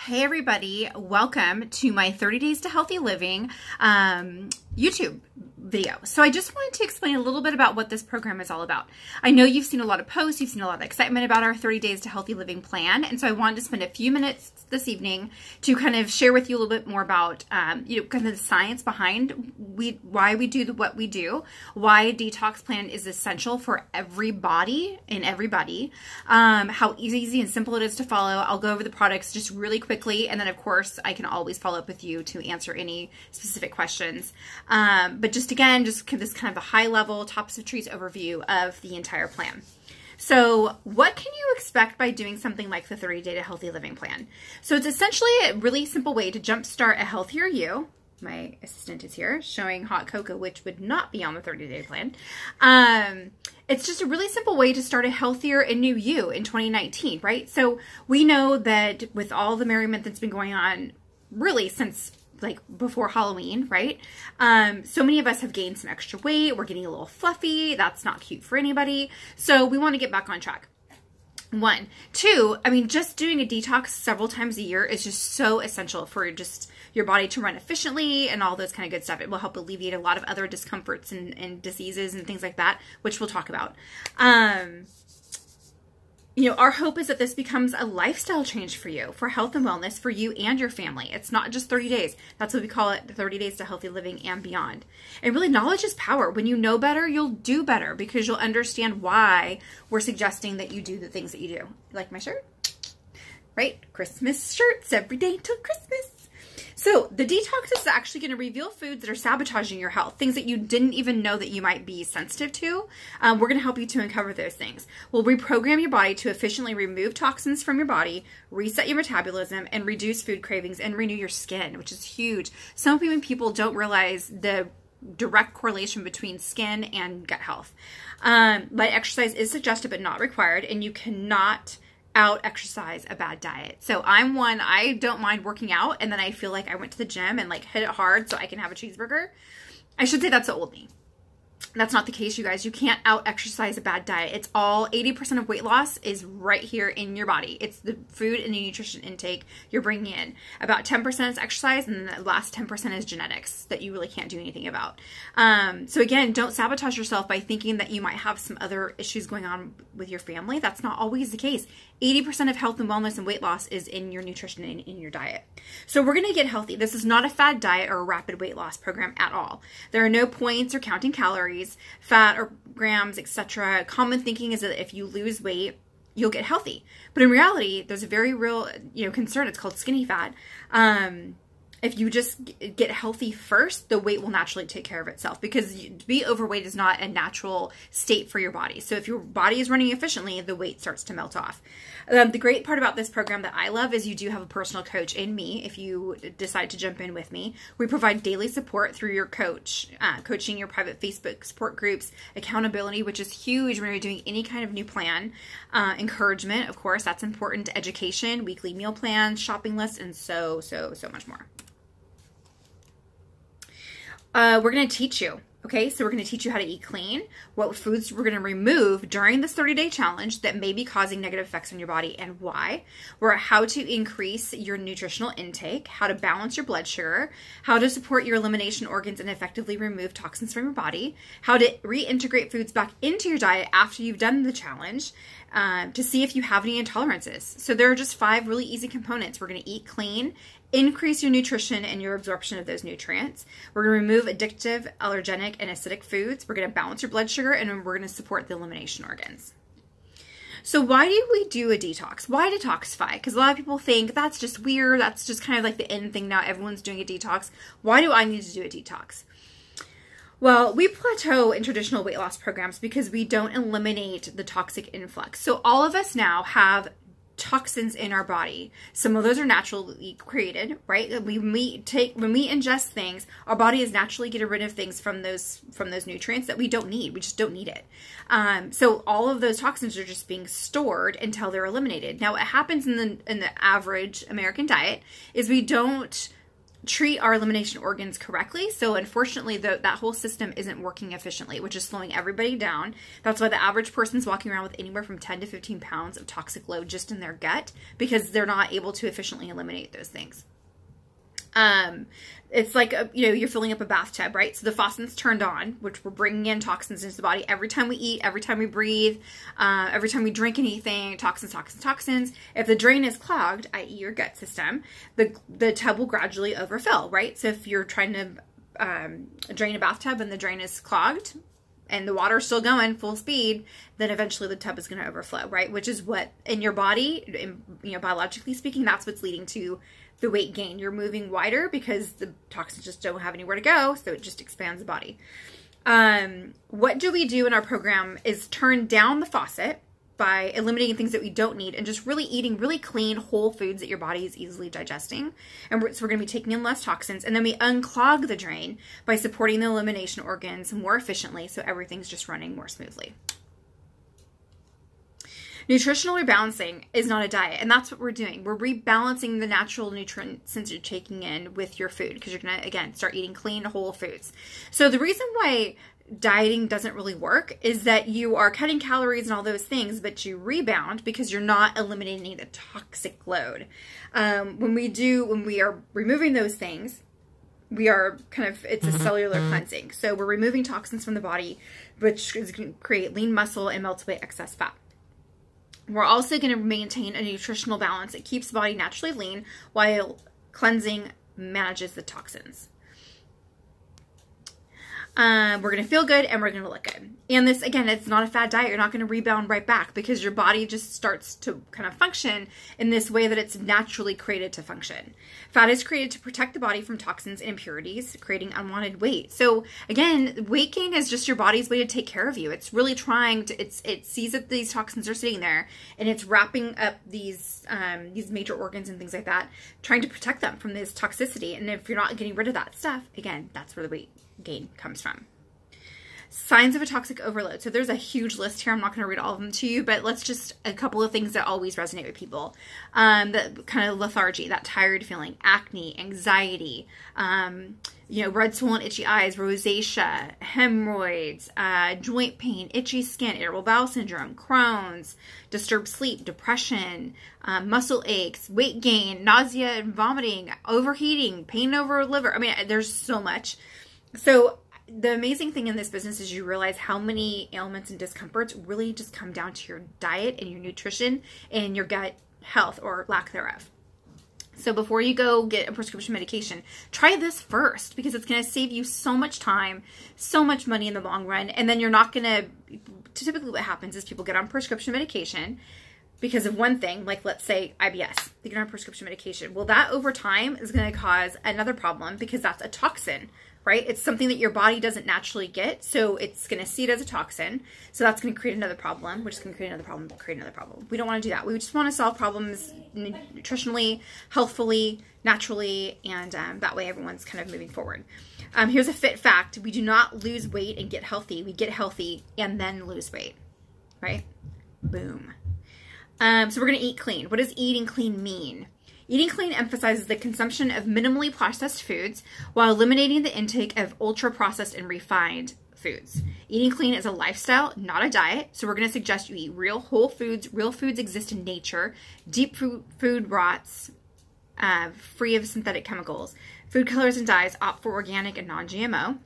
Hey everybody, welcome to my 30 Days to Healthy Living YouTube video. So I just wanted to explain a little bit about what this program is all about. I know you've seen a lot of posts, you've seen a lot of excitement about our 30 Days to Healthy Living plan, and so I wanted to spend a few minutes this evening to kind of share with you a little bit more about kind of the science behind why we do what we do, why a detox plan is essential for everybody and everybody, how easy and simple it is to follow. I'll go over the products just really quickly, and then of course I can always follow up with you to answer any specific questions. But just again, just this kind of a high level tops of trees overview of the entire plan. So what can you expect by doing something like the 30 Day to Healthy Living plan? So it's essentially a really simple way to jumpstart a healthier you. My assistant is here showing hot cocoa, which would not be on the 30-day plan. It's just a really simple way to start a healthier and new you in 2019, right? So we know that with all the merriment that's been going on really since like before Halloween, right? So many of us have gained some extra weight. We're getting a little fluffy. That's not cute for anybody. So we want to get back on track. 1. 2, I mean, just doing a detox several times a year is just so essential for just your body to run efficiently and all those kind of good stuff. It will help alleviate a lot of other discomforts and diseases and things like that, which we'll talk about. You know, our hope is that this becomes a lifestyle change for you, for health and wellness, for you and your family. It's not just 30 days. That's what we call it, 30 Days to Healthy Living and beyond. And really, knowledge is power. When you know better, you'll do better because you'll understand why we're suggesting that you do the things that you do. You like my shirt? Right? Christmas shirts every day till Christmas. So the detox is actually going to reveal foods that are sabotaging your health, things that you didn't even know that you might be sensitive to. We're going to help you to uncover those things. We'll reprogram your body to efficiently remove toxins from your body, reset your metabolism, and reduce food cravings and renew your skin, which is huge. Some people don't realize the direct correlation between skin and gut health. Light exercise is suggested but not required, and you cannot out-exercise a bad diet. So I'm one, I don't mind working out and then I feel like I went to the gym and like hit it hard so I can have a cheeseburger. I should say that's the old me. That's not the case, you guys. You can't out-exercise a bad diet. It's all 80% of weight loss is right here in your body. It's the food and the nutrition intake you're bringing in. About 10% is exercise, and the last 10% is genetics that you really can't do anything about. So again, don't sabotage yourself by thinking that you might have some other issues going on with your family. That's not always the case. 80% of health and wellness and weight loss is in your nutrition and in your diet. So we're going to get healthy. This is not a fad diet or a rapid weight loss program at all. There are no points or counting calories, fat or grams, etc. Common thinking is that if you lose weight, you'll get healthy. But in reality, there's a very real, concern. It's called skinny fat. If you just get healthy first, the weight will naturally take care of itself, because to be overweight is not a natural state for your body. So if your body is running efficiently, the weight starts to melt off. The great part about this program that I love is you do have a personal coach in me if you decide to jump in with me. We provide daily support through your coach, coaching, your private Facebook support groups, accountability, which is huge when you're doing any kind of new plan, encouragement, of course, that's important, education, weekly meal plans, shopping lists, and so much more. We're going to teach you, okay? So we're going to teach you how to eat clean, what foods we're going to remove during this 30-day challenge that may be causing negative effects on your body and why. How to increase your nutritional intake, how to balance your blood sugar, how to support your elimination organs and effectively remove toxins from your body, how to reintegrate foods back into your diet after you've done the challenge, to see if you have any intolerances. So there are just 5 really easy components. We're going to eat clean, increase your nutrition and your absorption of those nutrients. We're going to remove addictive, allergenic, and acidic foods. We're going to balance your blood sugar, and we're going to support the elimination organs. So why do we do a detox? Why detoxify? Because a lot of people think that's just weird. That's just kind of like the end thing now. Everyone's doing a detox. Why do I need to do a detox? Well, we plateau in traditional weight loss programs because we don't eliminate the toxic influx. So all of us now have toxins in our body. Some of those are naturally created, right? When we ingest things, our body is naturally getting rid of things from those nutrients that we don't need. We just don't need it. So all of those toxins are just being stored until they're eliminated. Now, what happens in the average American diet is we don't treat our elimination organs correctly. So unfortunately, that whole system isn't working efficiently, which is slowing everybody down. That's why the average person's walking around with anywhere from 10 to 15 pounds of toxic load just in their gut, because they're not able to efficiently eliminate those things. It's like, you're filling up a bathtub, right? So the faucet's turned on, which we're bringing in toxins into the body every time we eat, every time we breathe, every time we drink anything, toxins, toxins, toxins. If the drain is clogged, i.e. your gut system, the tub will gradually overfill, right? So if you're trying to drain a bathtub and the drain is clogged and the water's still going full speed, then eventually the tub is going to overflow, right? Which is what in your body, biologically speaking, that's what's leading to the weight gain. You're moving wider because the toxins just don't have anywhere to go, so it just expands the body. What do we do in our program is turn down the faucet by eliminating things that we don't need and just really eating really clean, whole foods that your body is easily digesting. And so we're going to be taking in less toxins, and then we unclog the drain by supporting the elimination organs more efficiently, so everything's just running more smoothly. Nutritional rebalancing is not a diet, and that's what we're doing. We're rebalancing the natural nutrients you're taking in with your food, because you're going to, again, start eating clean, whole foods. So the reason why dieting doesn't really work is that you are cutting calories and all those things, but you rebound because you're not eliminating the toxic load. When we are removing those things, we are it's a cellular cleansing. So we're removing toxins from the body, which is going to create lean muscle and melt away excess fat. We're also going to maintain a nutritional balance that keeps the body naturally lean while cleansing manages the toxins. We're going to feel good and we're going to look good. And this, again, it's not a fad diet. You're not going to rebound right back because your body just starts to kind of function in this way that it's naturally created to function. Fat is created to protect the body from toxins and impurities, creating unwanted weight. So again, weight gain is just your body's way to take care of you. It's really trying to, it sees that these toxins are sitting there and it's wrapping up these major organs and things like that, trying to protect them from this toxicity. And if you're not getting rid of that stuff, again, that's where the weight gain comes from. Signs of a toxic overload. So there's a huge list here. I'm not going to read all of them to you, but let's just a couple of things that always resonate with people. The kind of lethargy, that tired feeling, acne, anxiety, red swollen itchy eyes, rosacea, hemorrhoids, joint pain, itchy skin, irritable bowel syndrome, Crohn's, disturbed sleep, depression, muscle aches, weight gain, nausea and vomiting, overheating, pain over liver. I mean, there's so much. So the amazing thing in this business is you realize how many ailments and discomforts really just come down to your diet and your nutrition and your gut health or lack thereof. So before you go get a prescription medication, try this first because it's going to save you so much time, so much money in the long run. And then you're not going to, typically what happens is people get on prescription medication because of one thing, like let's say IBS, they get on prescription medication. Well, that over time is going to cause another problem because that's a toxin, right? It's something that your body doesn't naturally get. So it's going to see it as a toxin. So that's going to create another problem, which is going to create another problem, create another problem. We don't want to do that. We just want to solve problems nutritionally, healthfully, naturally, and that way everyone's kind of moving forward. Here's a fit fact. We do not lose weight and get healthy. We get healthy and then lose weight, right? Boom. So we're going to eat clean. What does eating clean mean? Eating clean emphasizes the consumption of minimally processed foods while eliminating the intake of ultra-processed and refined foods. Eating clean is a lifestyle, not a diet, so we're going to suggest you eat real whole foods. Real foods exist in nature. Deep food rots, free of synthetic chemicals. Food colors and dyes, opt for organic and non-GMO.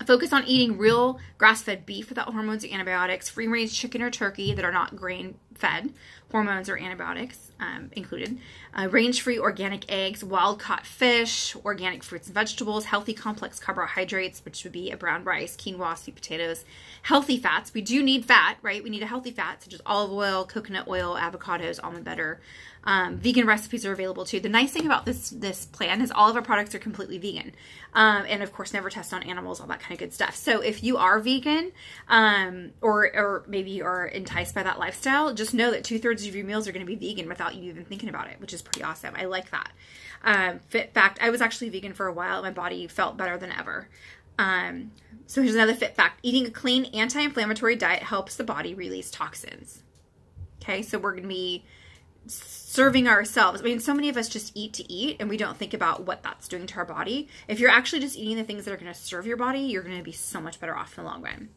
Focus on eating real grass-fed beef without hormones or antibiotics, free-range chicken or turkey that are not grain-fed, hormones or antibiotics included, range-free organic eggs, wild-caught fish, organic fruits and vegetables, healthy complex carbohydrates, which would be a brown rice, quinoa, sweet potatoes, healthy fats. We do need fat, right? We need a healthy fat, such as olive oil, coconut oil, avocados, almond butter. Vegan recipes are available too. The nice thing about this plan is all of our products are completely vegan. And of course, never test on animals, all that kind of good stuff. So if you are vegan, or maybe you are enticed by that lifestyle, just know that 2/3 of your meals are going to be vegan without you even thinking about it, which is pretty awesome. I like that. Fit fact, I was actually vegan for a while. My body felt better than ever. So here's another fit fact. Eating a clean anti-inflammatory diet helps the body release toxins. Okay, so we're going to be serving ourselves. I mean, so many of us just eat to eat and we don't think about what that's doing to our body. If you're actually just eating the things that are going to serve your body, you're going to be so much better off in the long run.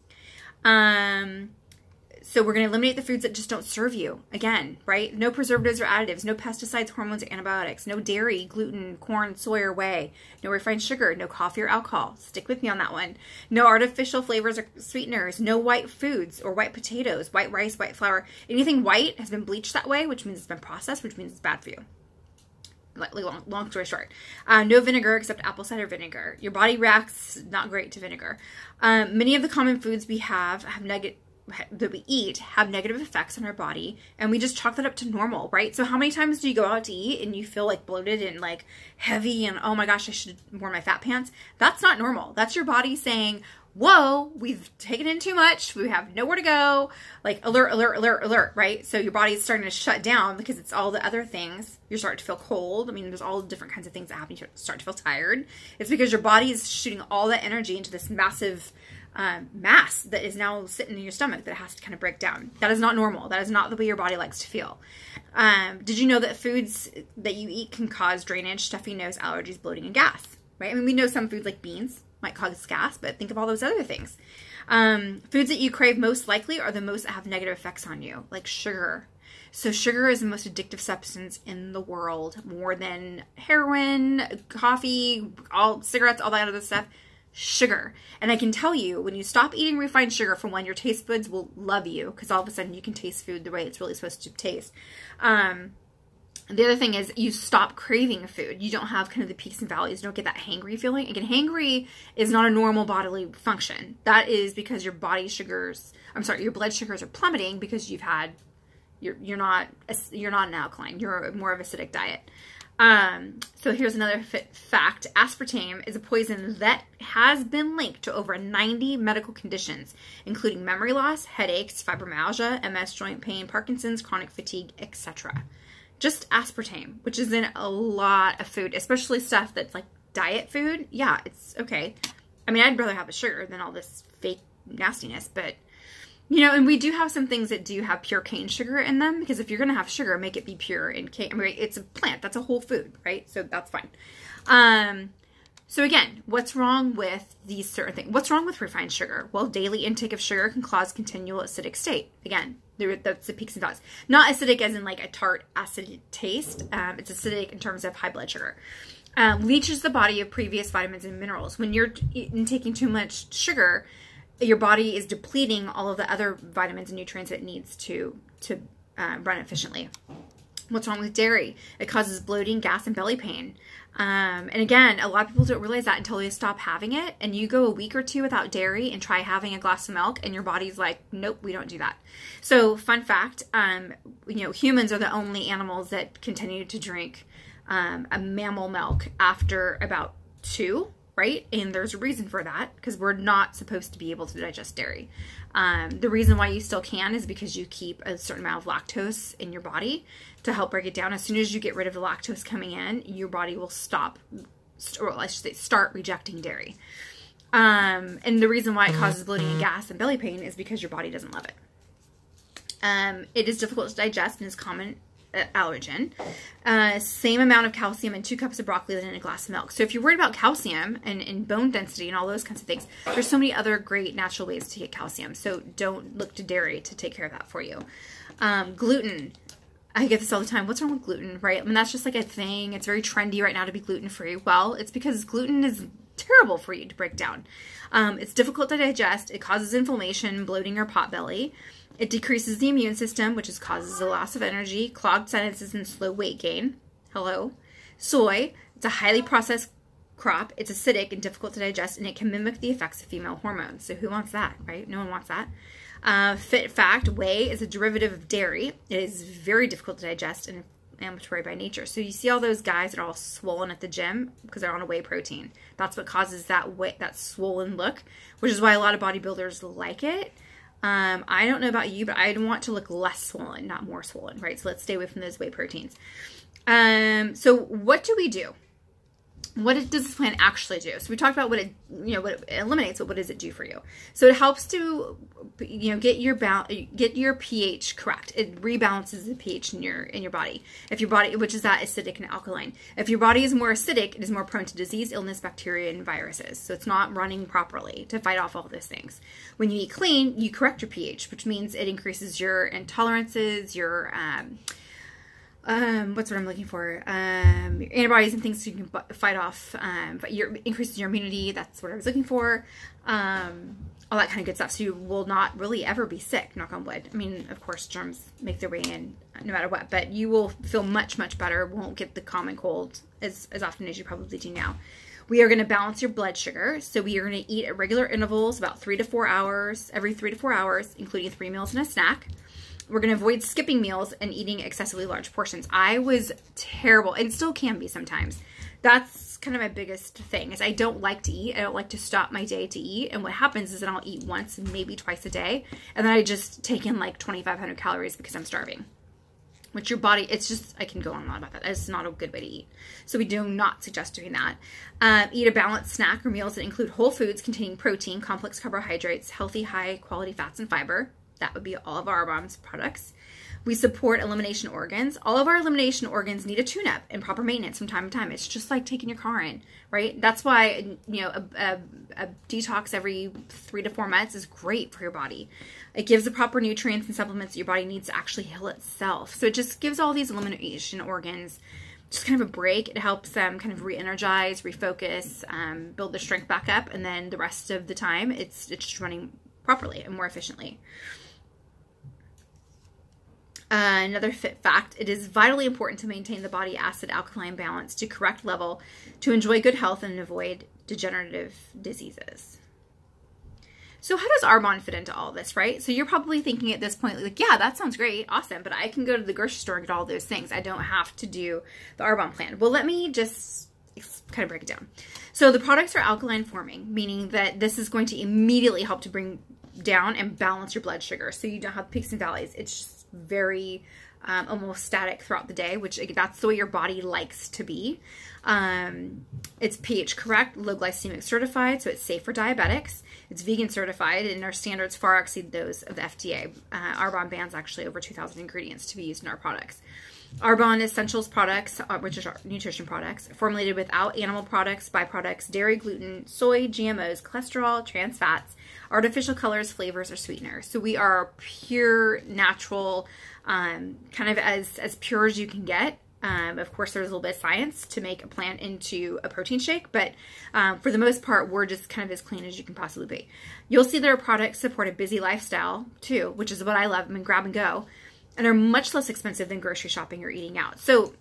So we're going to eliminate the foods that just don't serve you. Again, right? No preservatives or additives, no pesticides, hormones, or antibiotics, no dairy, gluten, corn, soy, or whey, no refined sugar, no coffee or alcohol. Stick with me on that one. No artificial flavors or sweeteners, no white foods or white potatoes, white rice, white flour. Anything white has been bleached that way, which means it's been processed, which means it's bad for you. Long story short. No vinegar except apple cider vinegar. Your body reacts not great to vinegar. Many of the common foods we have that we eat have negative effects on our body, and we just chalk that up to normal, right? So how many times do you go out to eat and you feel like bloated and like heavy and, oh my gosh, I should have worn my fat pants? That's not normal. That's your body saying, whoa, we've taken in too much. We have nowhere to go. Like alert, alert, alert, alert, right? So your body's starting to shut down because it's all the other things. You're starting to feel cold. I mean, there's all different kinds of things that happen. You start to feel tired. It's because your body is shooting all that energy into this massive mass that is now sitting in your stomach that has to kind of break down. That is not normal. That is not the way your body likes to feel. Did you know that foods that you eat can cause drainage, stuffy nose, allergies, bloating, and gas, right? I mean, we know some foods like beans might cause gas, but think of all those other things. Foods that you crave most likely are the most that have negative effects on you, like sugar. So sugar is the most addictive substance in the world, more than heroin, coffee, all cigarettes, all that other stuff. Sugar. And I can tell you, when you stop eating refined sugar, for one, your taste buds will love you, because all of a sudden you can taste food the way it's really supposed to taste. The other thing is you stop craving food. You don't have kind of the peaks and valleys. You don't get that hangry feeling. Again, hangry is not a normal bodily function. That is because your blood sugars are plummeting because you're not an alkaline. You're more of acidic diet. So here's another fact. Aspartame is a poison that has been linked to over 90 medical conditions, including memory loss, headaches, fibromyalgia, MS, joint pain, Parkinson's, chronic fatigue, etc. Just aspartame, which is in a lot of food, especially stuff that's like diet food. Yeah, it's okay. I mean, I'd rather have the sugar than all this fake nastiness, but you know, and we do have some things that do have pure cane sugar in them, because if you're going to have sugar, make it be pure in cane. I mean, it's a plant. That's a whole food, right? So that's fine. So again, what's wrong with these certain things? What's wrong with refined sugar? Well, daily intake of sugar can cause continual acidic state. Again, that's the peaks and valleys. Not acidic as in like a tart acid taste. It's acidic in terms of high blood sugar. Leaches the body of previous vitamins and minerals. When you're taking too much sugar, your body is depleting all of the other vitamins and nutrients it needs to run efficiently. What's wrong with dairy? It causes bloating, gas, and belly pain. And again, a lot of people don't realize that until they stop having it. And you go a week or two without dairy and try having a glass of milk, and your body's like, nope, we don't do that. So fun fact, humans are the only animals that continue to drink a mammal milk after about 2. Right? And there's a reason for that, because we're not supposed to be able to digest dairy. The reason why you still can is because you keep a certain amount of lactose in your body to help break it down. As soon as you get rid of the lactose coming in, your body will start rejecting dairy. And the reason why it causes bloating and gas and belly pain is because your body doesn't love it. It is difficult to digest and is common allergen. Same amount of calcium in 2 cups of broccoli than in a glass of milk. So if you're worried about calcium and bone density and all those kinds of things, there's so many other great natural ways to get calcium. So don't look to dairy to take care of that for you. Gluten. I get this all the time. What's wrong with gluten, right? I mean, that's just like a thing. It's very trendy right now to be gluten-free. Well, it's because gluten is terrible for you to break down. It's difficult to digest. It causes inflammation, bloating, or potbelly. It decreases the immune system, which causes a loss of energy, clogged sinuses, and slow weight gain. Hello. Soy. It's a highly processed crop. It's acidic and difficult to digest, and it can mimic the effects of female hormones. So who wants that, right? No one wants that. Fact, whey is a derivative of dairy. It is very difficult to digest and inflammatory by nature. So you see all those guys that are all swollen at the gym because they're on a whey protein. That's what causes that swollen look, which is why a lot of bodybuilders like it. I don't know about you, but I want to look less swollen, not more swollen, right? So let's stay away from those whey proteins. So what do we do? what does this plant actually do? So we talked about what it, what it eliminates, but what does it do for you? So it helps to, get your pH correct. It rebalances the pH in your body. If your body, which is that acidic and alkaline. If your body is more acidic, it is more prone to disease, illness, bacteria, and viruses. So it's not running properly to fight off all those things. When you eat clean, you correct your pH, which means it increases your intolerances, your what's what I'm looking for? Antibodies and things so you can fight off, but increases your immunity. That's what I was looking for. All that kind of good stuff. So you will not really ever be sick, knock on wood. I mean, of course, germs make their way in no matter what, but you will feel much, much better. Won't get the common cold as often as you probably do now. We are going to balance your blood sugar. So we are going to eat at regular intervals, about 3 to 4 hours, every 3 to 4 hours, including 3 meals and a snack. We're going to avoid skipping meals and eating excessively large portions. I was terrible, and still can be sometimes. That's kind of my biggest thing, is I don't like to eat. I don't like to stop my day to eat. And what happens is that I'll eat once and maybe twice a day. And then I just take in like 2,500 calories because I'm starving. Which your body, it's just, I can go on and on about that. It's not a good way to eat. So we do not suggest doing that. Eat a balanced snack or meals that include whole foods containing protein, complex carbohydrates, healthy, high quality fats, and fiber. That would be all of our Arbonne's products. We support elimination organs. All of our elimination organs need a tune-up and proper maintenance from time to time. It's just like taking your car in, right? That's why, a detox every 3 to 4 months is great for your body. It gives the proper nutrients and supplements that your body needs to actually heal itself. So it just gives all these elimination organs just kind of a break. It helps them kind of re-energize, refocus, build their strength back up, and then the rest of the time, it's just running properly and more efficiently. Another fact, it is vitally important to maintain the body acid-alkaline balance to correct level to enjoy good health and avoid degenerative diseases. So how does Arbonne fit into all this, right? So you're probably thinking at this point, like, yeah, that sounds great, awesome, but I can go to the grocery store and get all those things. I don't have to do the Arbonne plan. Well, let me just kind of break it down. So the products are alkaline forming, meaning that this is going to immediately help to bring down and balance your blood sugar. So you don't have peaks and valleys. It's just very almost static throughout the day, which that's the way your body likes to be. It's pH correct, low glycemic certified, so it's safe for diabetics. It's vegan certified, and our standards far exceed those of the FDA. Arbonne bans actually over 2,000 ingredients to be used in our products. Arbonne Essentials products, which is our nutrition products, formulated without animal products, byproducts, dairy, gluten, soy, GMOs, cholesterol, trans fats, artificial colors, flavors, or sweeteners. So we are pure, natural, kind of as pure as you can get. Of course, there's a little bit of science to make a plant into a protein shake, but for the most part, we're just kind of as clean as you can possibly be. You'll see that our products support a busy lifestyle too, which is what I love. I mean, grab and go, and are much less expensive than grocery shopping or eating out. So,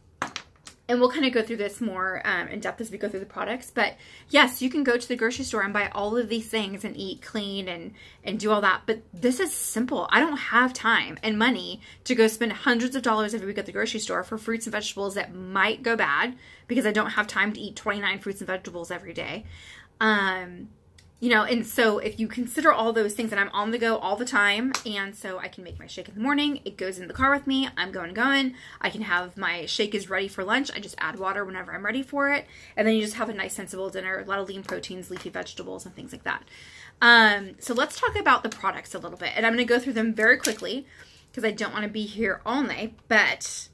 and we'll kind of go through this more in depth as we go through the products. But yes, you can go to the grocery store and buy all of these things and eat clean and do all that. But this is simple. I don't have time and money to go spend hundreds of dollars every week at the grocery store for fruits and vegetables that might go bad because I don't have time to eat 29 fruits and vegetables every day. And so if you consider all those things, and I'm on the go all the time, and so I can make my shake in the morning, it goes in the car with me, I'm going, I can have my shake is ready for lunch, I just add water whenever I'm ready for it, and then you just have a nice sensible dinner, a lot of lean proteins, leafy vegetables, and things like that. So let's talk about the products a little bit, and I'm going to go through them very quickly, because I don't want to be here all night, but,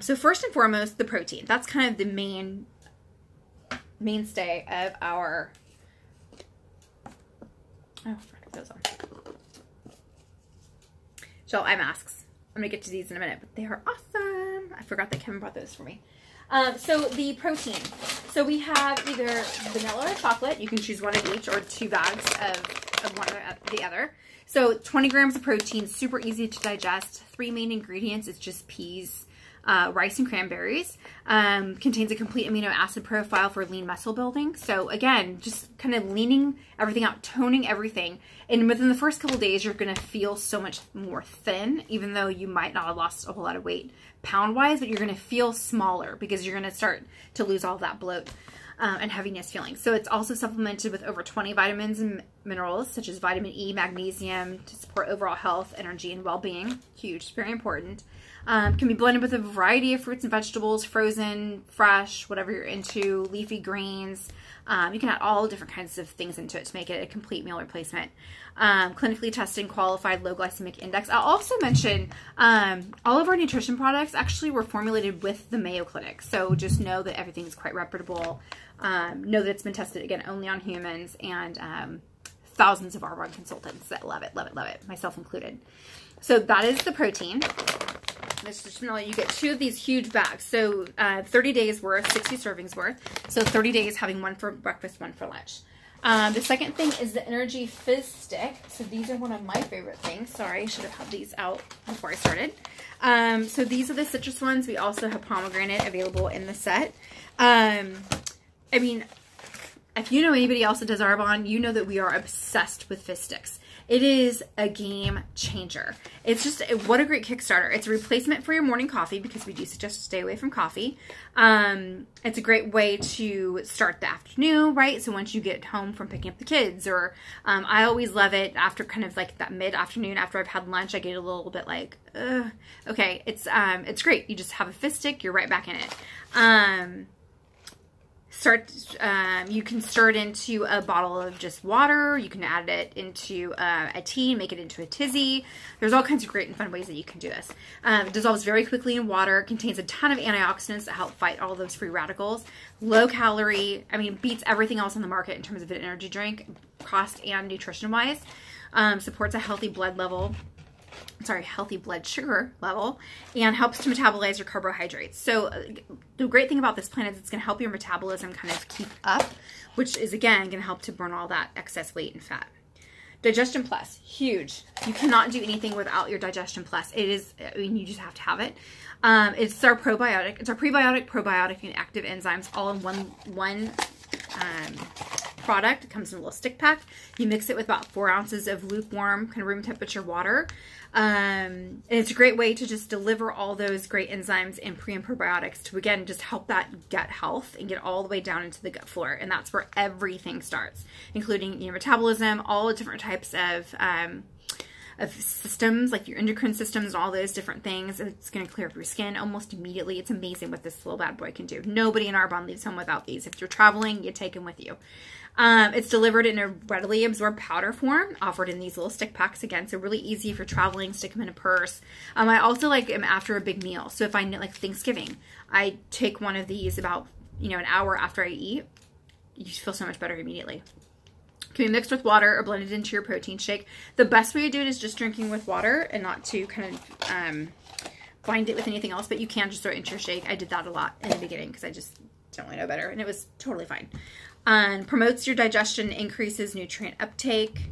so first and foremost, the protein. That's kind of the mainstay of our... Oh, frick, those on. Shell eye masks. I'm going to get to these in a minute, but they are awesome. I forgot that Kevin brought those for me. So the protein. So we have either vanilla or chocolate. You can choose one of each, or 2 bags of one or the other. So 20 grams of protein, super easy to digest. 3 main ingredients. It's just peas, rice, and cranberries. Contains a complete amino acid profile for lean muscle building. So again, just kind of leaning everything out, toning everything. And within the first couple of days, you're going to feel so much more thin, even though you might not have lost a whole lot of weight pound-wise, but you're going to feel smaller because you're going to start to lose all that bloat and heaviness feeling. So it's also supplemented with over 20 vitamins and minerals, such as vitamin E, magnesium, to support overall health, energy, and well-being. Huge, very important. Can be blended with a variety of fruits and vegetables, frozen, fresh, whatever you're into, leafy greens. You can add all different kinds of things into it to make it a complete meal replacement. Clinically tested and qualified, low glycemic index. I'll also mention all of our nutrition products actually were formulated with the Mayo Clinic. So just know that everything is quite reputable. Know that it's been tested, again, only on humans, and thousands of Arbonne consultants that love it, love it, love it, myself included. So that is the protein. Just know you get 2 of these huge bags. So 30 days worth, 60 servings worth. So 30 days having 1 for breakfast, 1 for lunch. The second thing is the Energy Fizz Stick. So these are one of my favorite things. Sorry, I should have had these out before I started. So these are the citrus ones. We also have pomegranate available in the set. I mean, if you know anybody else that does Arbonne, you know that we are obsessed with Fizz Sticks. It is a game changer. It's just, what a great Kickstarter. It's a replacement for your morning coffee, because we do suggest to stay away from coffee. It's a great way to start the afternoon, right? So once you get home from picking up the kids, or I always love it after kind of like that mid-afternoon after I've had lunch, I get a little bit like, okay, it's great. You just have a Fizz Stick, you're right back in it. You can stir it into a bottle of just water. You can add it into a tea, make it into a tizzy. There's all kinds of great and fun ways that you can do this. It dissolves very quickly in water. It contains a ton of antioxidants that help fight all those free radicals. Low calorie, I mean, beats everything else on the market in terms of an energy drink, cost and nutrition wise. Supports a healthy blood sugar level, and helps to metabolize your carbohydrates. So the great thing about this plant is it's going to help your metabolism kind of keep up, which is, again, going to help to burn all that excess weight and fat. Digestion Plus, huge. You cannot do anything without your Digestion Plus. It is, I mean, you just have to have it. It's our probiotic. It's our prebiotic, probiotic, and active enzymes all in one product. It comes in a little stick pack. You mix it with about 4 ounces of lukewarm, kind of room temperature water. And it's a great way to just deliver all those great enzymes and pre and probiotics to, again, just help that gut health and get all the way down into the gut flora. And that's where everything starts, including your metabolism, all the different types of systems, like your endocrine systems and all those different things. It's going to clear up your skin almost immediately. It's amazing what this little bad boy can do. Nobody in Arbonne leaves home without these. If you're traveling, you take them with you. It's delivered in a readily absorbed powder form, offered in these little stick packs, again, so really easy if you're traveling, stick them in a purse. I also am after a big meal. So if I like Thanksgiving, I take one of these about, an hour after I eat. You just feel so much better immediately. Can be mixed with water or blended into your protein shake. The best way to do it is just drinking with water and not to kind of bind it with anything else, but you can just throw it into your shake. I did that a lot in the beginning because I just don't really know better, and it was totally fine. Promotes your digestion, increases nutrient uptake.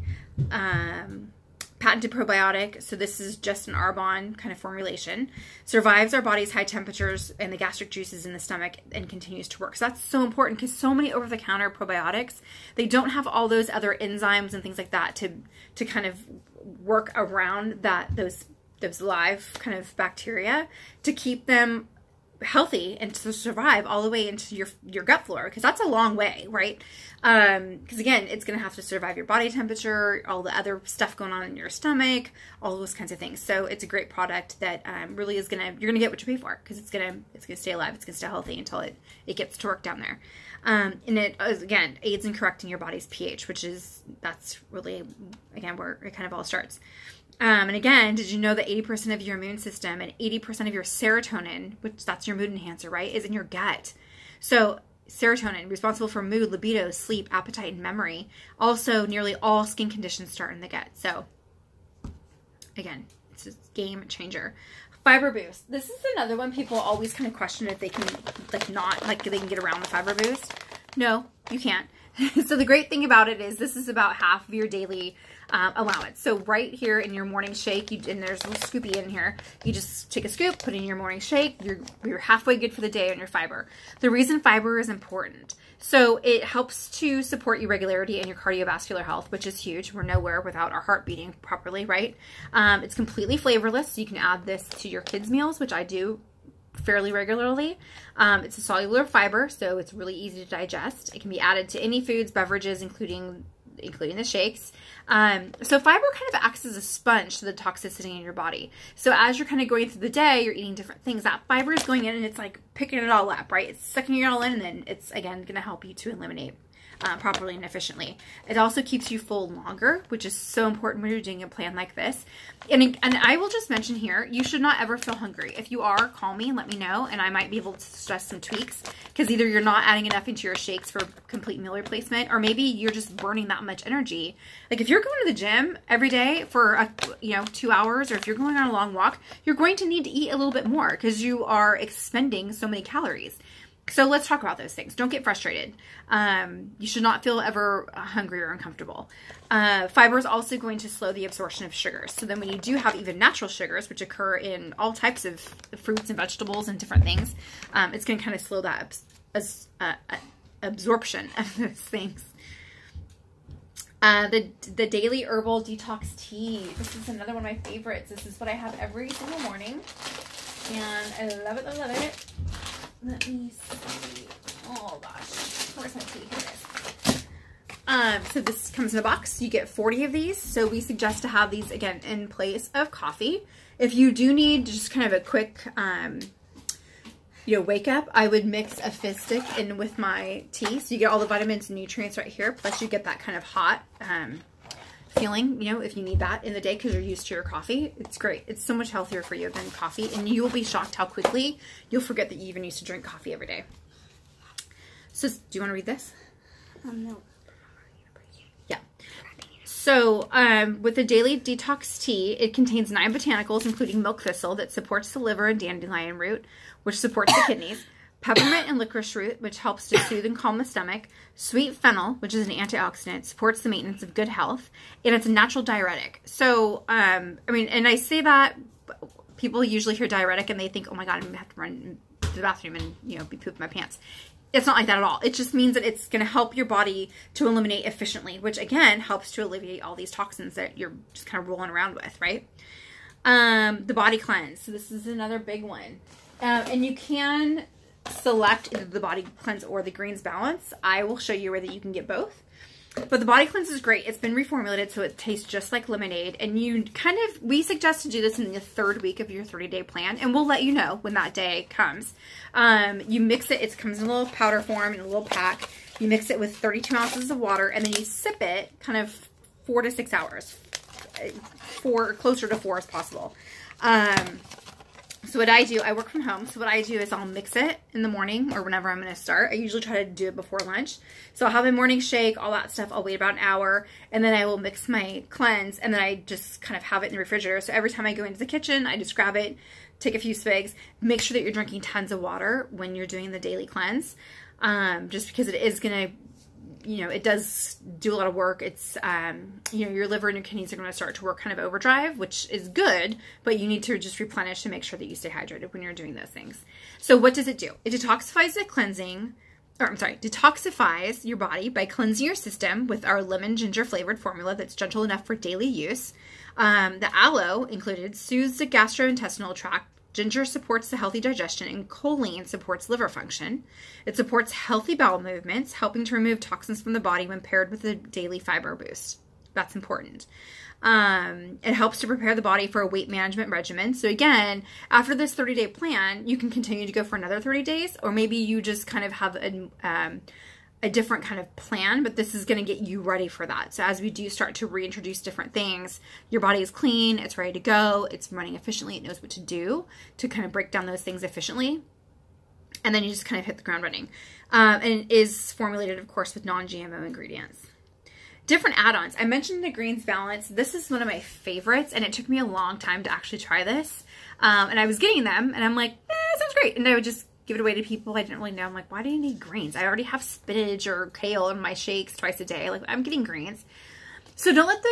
Patented probiotic, so this is just an Arbonne kind of formulation. Survives our body's high temperatures and the gastric juices in the stomach and continues to work. So that's so important because so many over-the-counter probiotics, they don't have all those other enzymes and things like that to kind of work around those live kind of bacteria to keep them healthy and to survive all the way into your gut flora, because that's a long way, right? Because again, it's going to have to survive your body temperature, all the other stuff going on in your stomach, all those kinds of things. So it's a great product that really is you're gonna get what you pay for, because it's gonna stay alive, it's gonna stay healthy until it gets to work down there. And it again aids in correcting your body's pH, that's really, again, where it kind of all starts. And again, did you know that 80% of your immune system and 80% of your serotonin, which that's your mood enhancer, right, is in your gut? So serotonin, responsible for mood, libido, sleep, appetite, and memory. Also, nearly all skin conditions start in the gut. So again, it's a game changer. Fiber boost. This is another one people always kind of question if they can they can get around the fiber boost. No, you can't. So the great thing about it is this is about half of your daily allowance. So right here in your morning shake, and there's a little scoopy in here, you just take a scoop, put it in your morning shake, you're halfway good for the day on your fiber. The reason fiber is important, so it helps to support your regularity and your cardiovascular health, which is huge. We're nowhere without our heart beating properly, right? It's completely flavorless, so you can add this to your kids' meals, which I do fairly regularly. It's a cellular fiber, so it's really easy to digest. It can be added to any foods, beverages, including including the shakes. So fiber kind of acts as a sponge to the toxicity in your body. So as you're kind of going through the day, you're eating different things, that fiber is going in and it's like picking it all up, right? It's sucking it all in, and then it's, again, going to help you to eliminate properly and efficiently. It also keeps you full longer, which is so important when you're doing a plan like this. And I will just mention here, you should not ever feel hungry. If you are, call me and let me know, and I might be able to suggest some tweaks, because either you're not adding enough into your shakes for complete meal replacement, or maybe you're just burning that much energy. Like if you're going to the gym every day for 2 hours, or if you're going on a long walk, you're going to need to eat a little bit more because you are expending so many calories. So let's talk about those things. Don't get frustrated. You should not feel ever hungry or uncomfortable. Fiber is also going to slow the absorption of sugars. So then when you do have even natural sugars, which occur in all types of fruits and vegetables and different things, it's going to kind of slow that absorption of those things. The daily herbal detox tea. This is another one of my favorites. This is what I have every single morning, and I love it. I love it. Let me see. Oh gosh, where's my tea? Here it is. So this comes in a box. You get 40 of these. So we suggest to have these, again, in place of coffee. If you do need just kind of a quick, wake up, I would mix a fizz stick in with my tea. So you get all the vitamins and nutrients right here. Plus you get that kind of hot feeling, if you need that in the day because you're used to your coffee. It's great. It's so much healthier for you than coffee, and you will be shocked how quickly you'll forget that you even used to drink coffee every day. So do you want to read this? No. Yeah. So with the daily detox tea, it contains 9 botanicals, including milk thistle that supports the liver, and dandelion root, which supports the kidneys. Peppermint and licorice root, which helps to soothe and calm the stomach. Sweet fennel, which is an antioxidant, supports the maintenance of good health. And it's a natural diuretic. So, and I say that, people usually hear diuretic and they think, oh my God, I'm going to have to run to the bathroom and, be pooping my pants. It's not like that at all. It just means that it's going to help your body to eliminate efficiently, which again, helps to alleviate all these toxins that you're just kind of rolling around with, right? The body cleanse. So this is another big one. And you can select either the body cleanse or the greens balance. I will show you where that you can get both. But the body cleanse is great. It's been reformulated so it tastes just like lemonade. And we suggest to do this in the 3rd week of your 30-day plan. And we'll let you know when that day comes. You mix it. It comes in a little powder form in a little pack. You mix it with 32 ounces of water, and then you sip it kind of 4 to 6 hours. Closer to 4 as possible. So what I do, I work from home. So what I do is I'll mix it in the morning or whenever I'm going to start. I usually try to do it before lunch. So I'll have a morning shake, all that stuff. I'll wait about an hour, and then I will mix my cleanse, and then I just kind of have it in the refrigerator. So every time I go into the kitchen, I just grab it, take a few swigs. Make sure that you're drinking tons of water when you're doing the daily cleanse, just because it is going to, it does do a lot of work. It's, your liver and your kidneys are going to start to work kind of overdrive, which is good, but you need to just replenish to make sure that you stay hydrated when you're doing those things. So what does it do? It detoxifies your body by cleansing your system with our lemon ginger flavored formula that's gentle enough for daily use. The aloe included soothes the gastrointestinal tract. Ginger supports the healthy digestion, and choline supports liver function. It supports healthy bowel movements, helping to remove toxins from the body when paired with a daily fiber boost. That's important. It helps to prepare the body for a weight management regimen. So again, after this 30-day plan, you can continue to go for another 30 days, or maybe you just kind of have a different kind of plan, but this is going to get you ready for that. So as we do start to reintroduce different things, your body is clean, it's ready to go, it's running efficiently, it knows what to do to kind of break down those things efficiently. And then you just kind of hit the ground running. And it is formulated, of course, with non-GMO ingredients. Different add-ons. I mentioned the greens balance. This is one of my favorites, and it took me a long time to actually try this. And I was getting them, and I'm like, sounds great. And I would just give it away to people I didn't really know. I'm like, why do you need greens? I already have spinach or kale in my shakes twice a day. Like, I'm getting greens. So don't let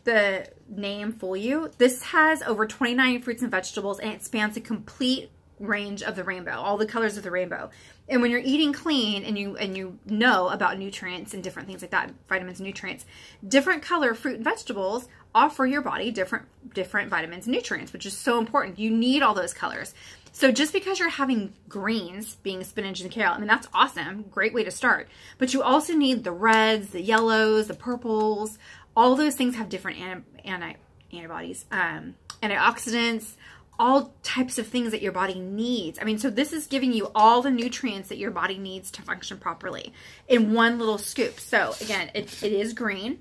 the name fool you. This has over 29 fruits and vegetables, and it spans a complete range of the rainbow, all the colors of the rainbow. And when you're eating clean and you know about nutrients and different things like that, vitamins and nutrients, different color fruit and vegetables offer your body different vitamins and nutrients, which is so important. You need all those colors. So just because you're having greens, being spinach and kale, I mean, that's awesome. Great way to start. But you also need the reds, the yellows, the purples. All those things have different antibodies, antioxidants, all types of things that your body needs. I mean, so this is giving you all the nutrients that your body needs to function properly in one little scoop. So again, it is green.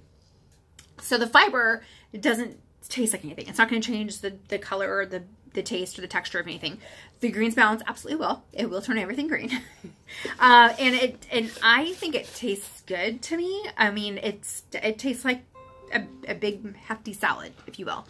So the fiber, it doesn't taste like anything. It's not going to change the color or the taste or the texture of anything. The greens balance absolutely will. It will turn everything green. And I think it tastes good to me. I mean, it tastes like a big hefty salad, if you will.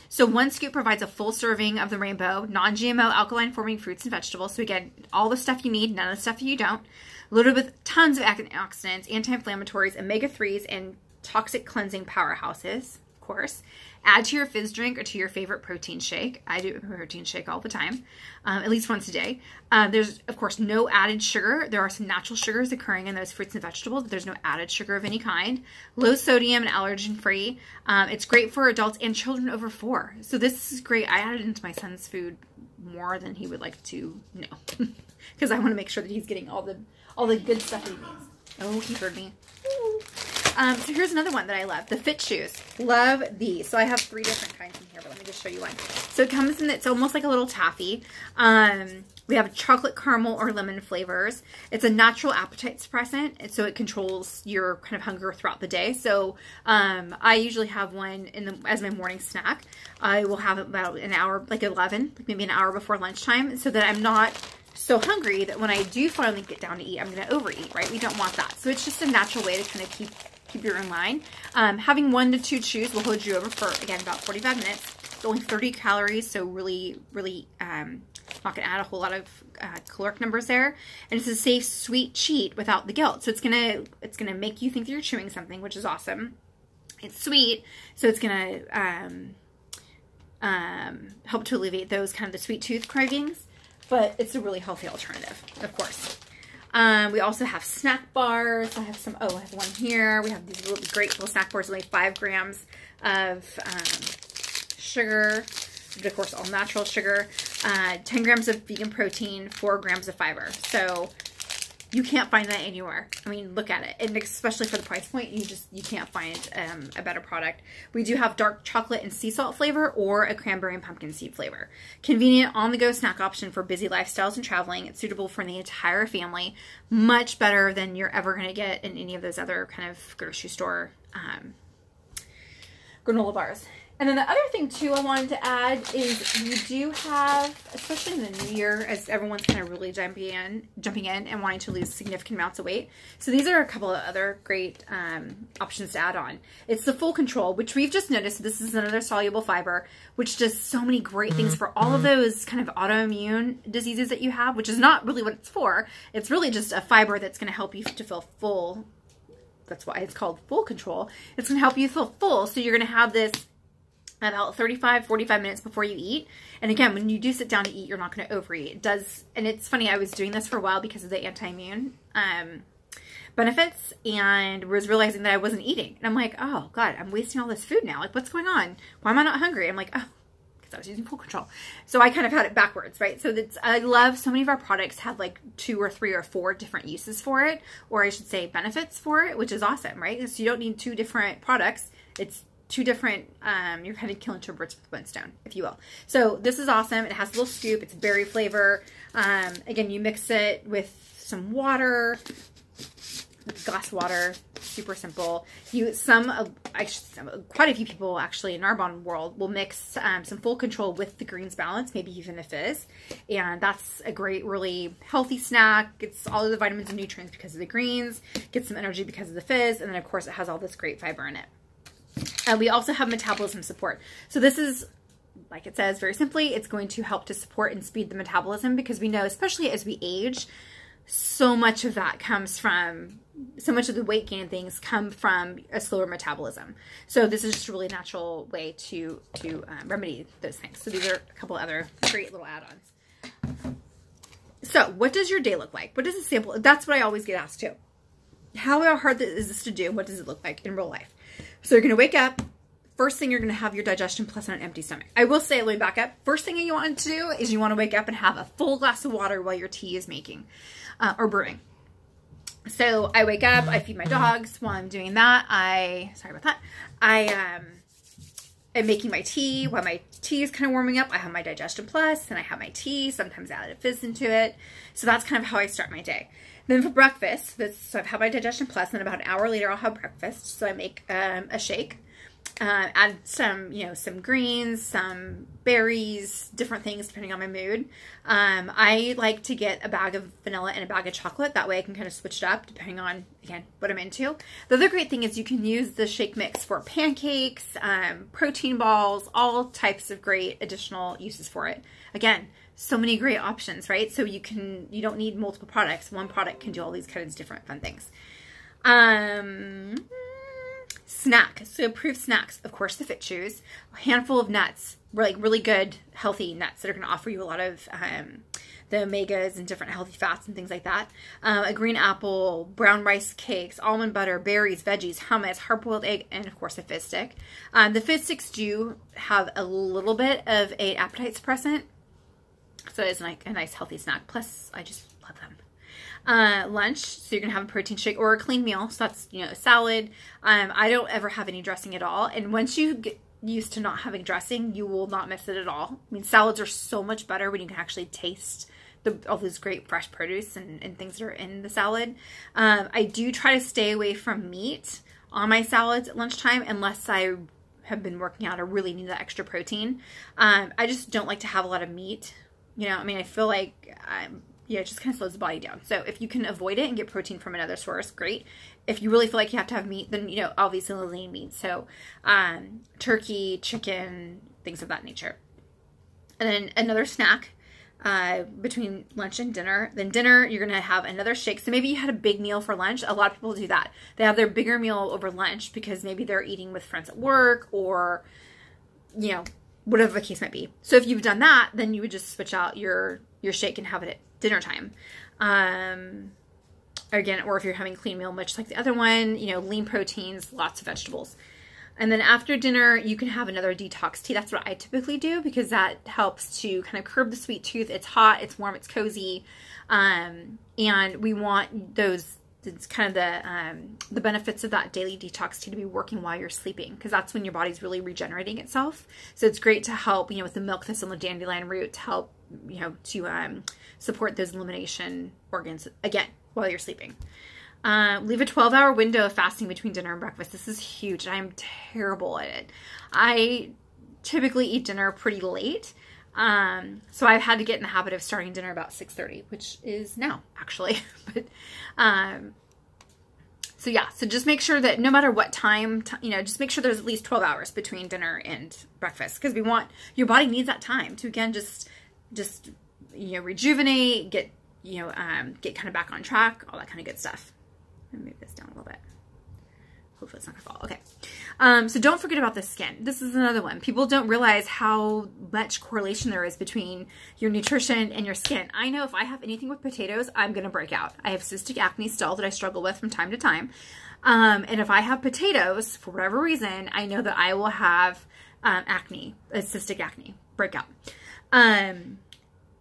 So one scoop provides a full serving of the rainbow, non-GMO alkaline forming fruits and vegetables. So again, all the stuff you need, none of the stuff you don't. Loaded with tons of antioxidants, anti-inflammatories, omega-3s, and toxic cleansing powerhouses, of course. Add to your fizz drink or to your favorite protein shake. I do a protein shake all the time, at least once a day. There's, of course, no added sugar. There are some natural sugars occurring in those fruits and vegetables, but there's no added sugar of any kind. Low sodium and allergen-free. It's great for adults and children over 4. So this is great. I added it into my son's food more than he would like to know, because I want to make sure that he's getting all the good stuff that he needs. Oh, he heard me. So here's another one that I love, the Fit Shoes. Love these. So I have 3 different kinds in here, but let me just show you one. So it comes in, it's almost like a little taffy. We have chocolate caramel or lemon flavors. It's a natural appetite suppressant, and so it controls your kind of hunger throughout the day. So I usually have one as my morning snack. I will have it about an hour, like 11, like maybe an hour before lunchtime, so that I'm not so hungry that when I do finally get down to eat, I'm going to overeat, right? We don't want that. So it's just a natural way to kind of keep you in line. Having 1 to 2 chews will hold you over for, again, about 45 minutes. It's only 30 calories, so really not going to add a whole lot of caloric numbers there. And it's a safe, sweet cheat without the guilt. So it's gonna make you think that you're chewing something, which is awesome. It's sweet, so it's gonna help to alleviate those kind of the sweet tooth cravings. But it's a really healthy alternative, of course. We also have snack bars. I have I have one here. We have these great little snack bars, only 5 grams of sugar, of course, all natural sugar, 10 grams of vegan protein, 4 grams of fiber. So you can't find that anywhere. I mean, look at it. And especially for the price point, you can't find a better product. We do have dark chocolate and sea salt flavor or a cranberry and pumpkin seed flavor. Convenient on-the-go snack option for busy lifestyles and traveling. It's suitable for the entire family. Much better than you're ever going to get in any of those other kind of grocery store granola bars. And then the other thing, too, I wanted to add is we do have, especially in the new year, as everyone's kind of really jumping in and wanting to lose significant amounts of weight. So these are a couple of other great options to add on. It's the Full Control, which we've just noticed. This is another soluble fiber, which does so many great things for all of those kind of autoimmune diseases that you have, which is not really what it's for. It's really just a fiber that's going to help you to feel full. That's why it's called Full Control. It's going to help you feel full. So you're going to have this about 35-45 minutes before you eat. And again, when you do sit down to eat, you're not going to overeat. It does, and it's funny, I was doing this for a while because of the anti-immune benefits, and was realizing that I wasn't eating. And I'm like, oh God, I'm wasting all this food now. Like, what's going on? Why am I not hungry? I'm like, oh, because I was using Full Control. So I kind of had it backwards, right? So I love so many of our products have like 2 or 3 or 4 different uses for it, or I should say benefits for it, which is awesome, right? So you don't need 2 different products. It's 2 different, you're kind of killing 2 birds with 1 stone, if you will. So this is awesome. It has a little scoop. It's berry flavor. Again, you mix it with some water, glass of water, super simple. Quite a few people actually in Arbonne world will mix some Full Control with the greens balance, maybe even a fizz. And that's a great, really healthy snack. It's all of the vitamins and nutrients because of the greens, gets some energy because of the fizz, and then of course it has all this great fiber in it. We also have metabolism support. So this is, like it says very simply, it's going to help to support and speed the metabolism, because we know, especially as we age, so much of that comes from, so much of the weight gain things come from a slower metabolism. So this is just a really natural way to remedy those things. So these are a couple other great little add-ons. So what does your day look like? What does a sample? That's what I always get asked too. How hard is this to do? What does it look like in real life? So you're going to wake up, first thing you're going to have your digestion plus on an empty stomach. I will say, let me back up. First thing you want to do is you want to wake up and have a full glass of water while your tea is making or brewing. So I wake up, I feed my dogs. While I'm doing that, sorry about that, I'm making my tea. While my tea is kind of warming up, I have my Digestion Plus and I have my tea. Sometimes I add a fizz into it. So that's kind of how I start my day. Then for breakfast, so I've had my Digestion Plus, and about an hour later I'll have breakfast. So I make a shake. Add some, some greens, some berries, different things depending on my mood. I like to get a bag of vanilla and a bag of chocolate. That way I can kind of switch it up depending on, again, what I'm into. The other great thing is you can use the shake mix for pancakes, protein balls, all types of great additional uses for it. Again, so many great options, right? So you don't need multiple products. One product can do all these kinds of different fun things. Snack. So approved snacks, of course, the Fit Chews, a handful of nuts, really good, healthy nuts that are going to offer you a lot of the omegas and different healthy fats and things like that. A green apple, brown rice cakes, almond butter, berries, veggies, hummus, hard-boiled egg, and of course a fizz stick. The fizz sticks do have a little bit of an appetite suppressant, so it's like a nice healthy snack. Plus, I just love them. Lunch, so you're gonna have a protein shake or a clean meal, so that's a salad. I don't ever have any dressing at all, and once you get used to not having dressing, you will not miss it at all. I mean, salads are so much better when you can actually taste all those great fresh produce and things that are in the salad. I do try to stay away from meat on my salads at lunchtime unless I have been working out or really need that extra protein. I just don't like to have a lot of meat. I feel like it just kind of slows the body down. So if you can avoid it and get protein from another source, great. If you really feel like you have to have meat, then, obviously lean meat. So turkey, chicken, things of that nature. And then another snack between lunch and dinner. Then dinner, you're going to have another shake. So maybe you had a big meal for lunch. A lot of people do that. They have their bigger meal over lunch because maybe they're eating with friends at work or, whatever the case might be. So if you've done that, then you would just switch out your shake and have it at dinner time. Again, or if you're having a clean meal, much like the other one, lean proteins, lots of vegetables. And then after dinner, you can have another detox tea. That's what I typically do because that helps to kind of curb the sweet tooth. It's hot, it's warm, it's cozy. And we want it's kind of the benefits of that daily detox tea to be working while you're sleeping, because that's when your body's really regenerating itself. So it's great to help, with the milk thistle and the dandelion root to help, to support those elimination organs, again, while you're sleeping. Leave a 12-hour window of fasting between dinner and breakfast. This is huge. I am terrible at it. I typically eat dinner pretty late. So I've had to get in the habit of starting dinner about 6:30, which is now actually, but, so just make sure that no matter what time, just make sure there's at least 12 hours between dinner and breakfast, because your body needs that time to, again, just rejuvenate, get kind of back on track, all that kind of good stuff. Let me move this down a little bit. Hopefully it's not gonna fall. Okay. So don't forget about the skin. This is another one. People don't realize how much correlation there is between your nutrition and your skin. I know if I have anything with potatoes, I'm gonna break out. I have cystic acne still that I struggle with from time to time. And if I have potatoes, for whatever reason, I know that I will have acne, cystic acne, breakout.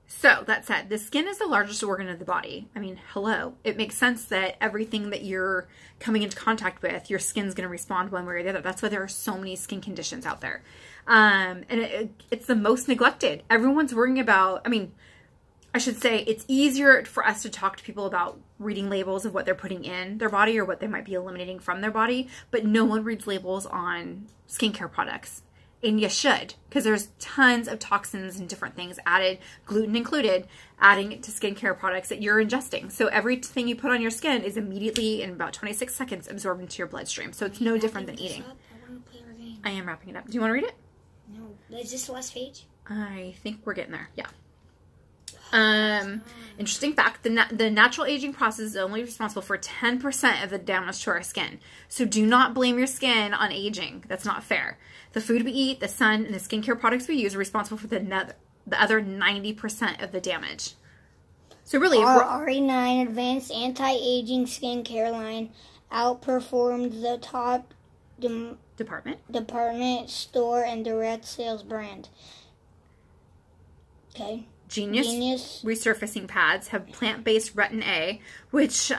So that said, the skin is the largest organ of the body. I mean, hello. It makes sense that everything that you're coming into contact with, your skin's going to respond one way or the other. That's why there are so many skin conditions out there. And it's the most neglected. Everyone's worrying about, I should say it's easier for us to talk to people about reading labels of what they're putting in their body or what they might be eliminating from their body, but no one reads labels on skincare products. And you should, because there's tons of toxins and different things added, gluten included, adding it to skincare products that you're ingesting. So everything you put on your skin is immediately, in about 26 seconds, absorbed into your bloodstream. So it's no different than eating. I want to play our game. I am wrapping it up. Do you want to read it? No. Is this the last page? I think we're getting there. Yeah. Interesting fact, the natural aging process is only responsible for 10% of the damage to our skin. So do not blame your skin on aging. That's not fair. The food we eat, the sun, and the skincare products we use are responsible for the other 90% of the damage. So really, our RE9 Advanced Anti-Aging Skincare line outperformed the top department store and direct sales brand. Okay. Genius resurfacing pads have plant-based retin A, which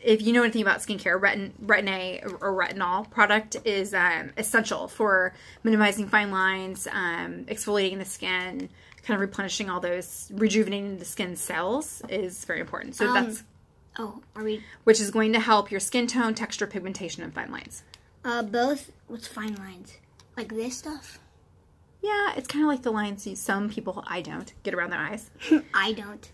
if you know anything about skincare, retin A or retinol product is essential for minimizing fine lines, exfoliating the skin, kind of replenishing all those, rejuvenating the skin cells is very important. So that's which is going to help your skin tone, texture, pigmentation, and fine lines. What's fine lines? Like this stuff? Yeah, it's kind of like the lines some people, I don't, get around their eyes. I don't.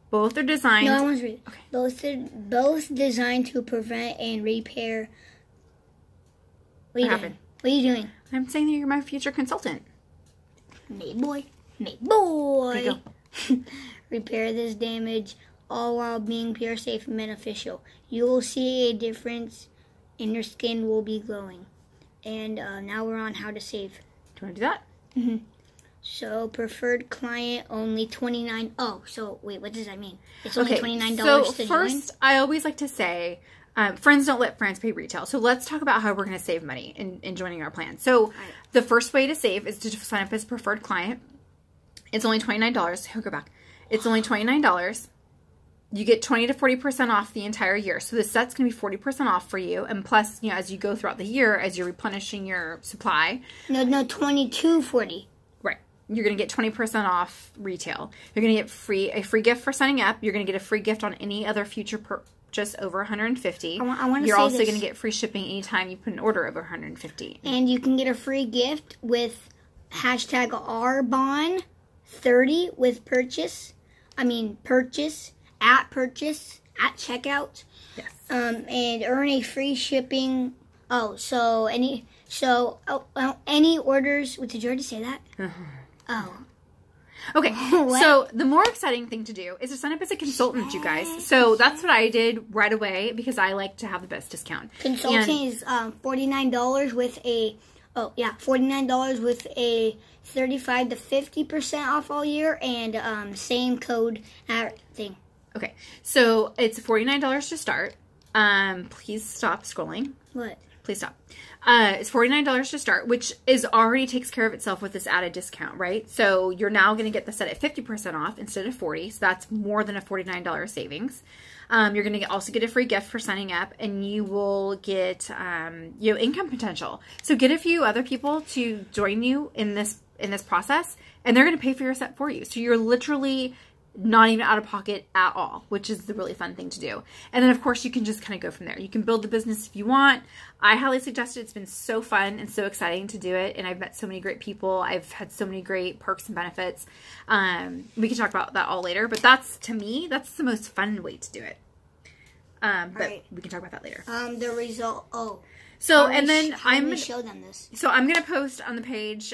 Both are designed... No, I want to read. Okay. Both designed to prevent and repair... What are you doing? I'm saying that you're my future consultant. Mate boy. Mate boy. There you go. Repair this damage, all while being pure, safe, and beneficial. You will see a difference and your skin will be glowing. And now we're on how to save. Do you want to do that? Mm-hmm. So, preferred client only $29. Oh, so wait, what does that mean? It's only $29 so to join? First, I always like to say, friends don't let friends pay retail. So let's talk about how we're going to save money in joining our plan. So the first way to save is to sign up as a preferred client. It's only $29. He'll go back. It's only $29. You get 20 to 40% off the entire year. So the set's going to be 40% off for you. And plus, you know, as you go throughout the year, as you're replenishing your supply. No, $22.40. Right. You're going to get 20% off retail. You're going to get a free gift for signing up. You're going to get a free gift on any other future purchase over $150. You're also going to get free shipping anytime you put an order over $150. And you can get a free gift with hashtag Arbonne 30 with purchase at checkout. Yes. And earn a free shipping. Any orders. Did you already say that? Oh. Okay, so the more exciting thing to do is to sign up as a consultant, you guys. So that's what I did right away because I like to have the best discount. Consultant is $49 with a $49 with a 35 to 50% off all year, and same code thing. Okay, so it's $49 to start. Please stop scrolling. What? Please stop. It's $49 to start, which already takes care of itself with this added discount, right? So you're now going to get the set at 50% off instead of 40. So that's more than a $49 savings. You're going to also get a free gift for signing up, and you will get income potential. So get a few other people to join you in this process, and they're going to pay for your set for you. So you're literally not even out of pocket at all, which is the really fun thing to do. And then, of course, you can just kind of go from there. You can build the business if you want. I highly suggest it. It's been so fun and so exciting to do it, and I've met so many great people. I've had so many great perks and benefits. We can talk about that all later, but to me, that's the most fun way to do it. But we can talk about that later. The result. So, and then I'm going to show them this. So I'm going to post on the page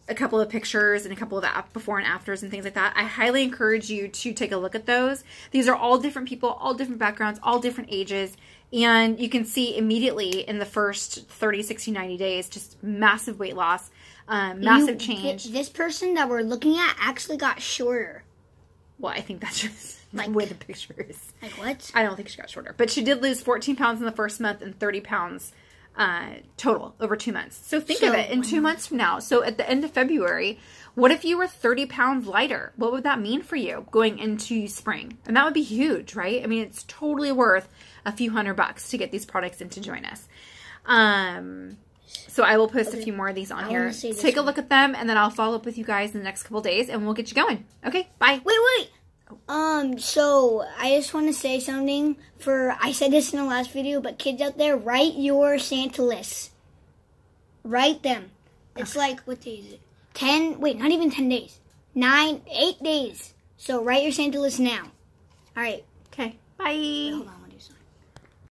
a couple of pictures and a couple of before and afters and things like that. I highly encourage you to take a look at those. These are all different people, all different backgrounds, all different ages. And you can see immediately in the first 30, 60, 90 days, just massive weight loss, massive change. This person that we're looking at actually got shorter. Well, I think that's just the way the picture is. Like what? I don't think she got shorter. But she did lose 14 pounds in the first month and 30 pounds total over 2 months. So think of it in 2 months from now. So at the end of February, what if you were 30 pounds lighter? What would that mean for you going into spring? And that would be huge, right? I mean, it's totally worth a few $100 to get these products and to join us. So I will post a few more of these on here. Take a look at them, and then I'll follow up with you guys in the next couple days, and we'll get you going. Okay, bye. Wait. So I just want to say something I said this in the last video, but kids out there, write your Santa lists. Write them. It's like, what day is it? Not even 10 days. 8 days. So write your Santa list now. All right. Okay, bye. Hold on.